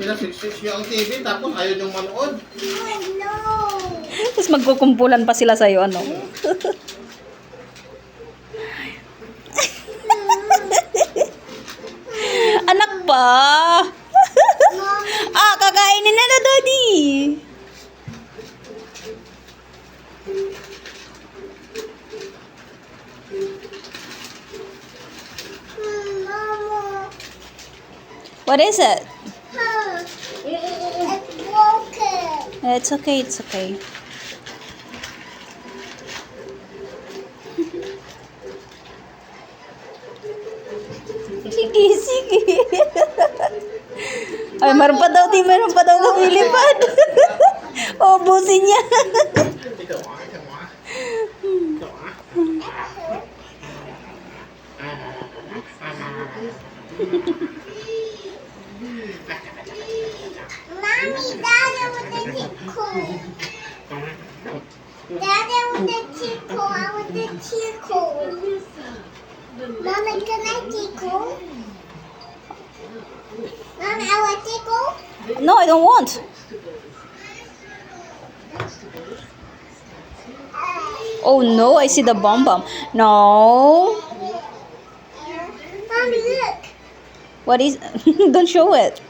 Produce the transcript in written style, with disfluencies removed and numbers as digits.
Pinasiksik niyo ang TV tapos ayaw niyong manood. No. Tapos magkukumpulan pa sila sa'yo, ano? Anak pa! Ah, kakainin na na, Daddy! Mama. What is it? It's broken. It's okay, it's okay. Sige, sige. Ay, meron pa daw lumilipad. Ubusin niya. Ikaw ah, ikaw ah. Ikaw ah. Mommy, Daddy with the tickle. Daddy with the tickle. I want the tickle. Mommy, can I tickle? Mommy, I want tickle. No, I don't want. Oh no, I see the bomb bomb. No. Mommy, look. What is... Don't show it.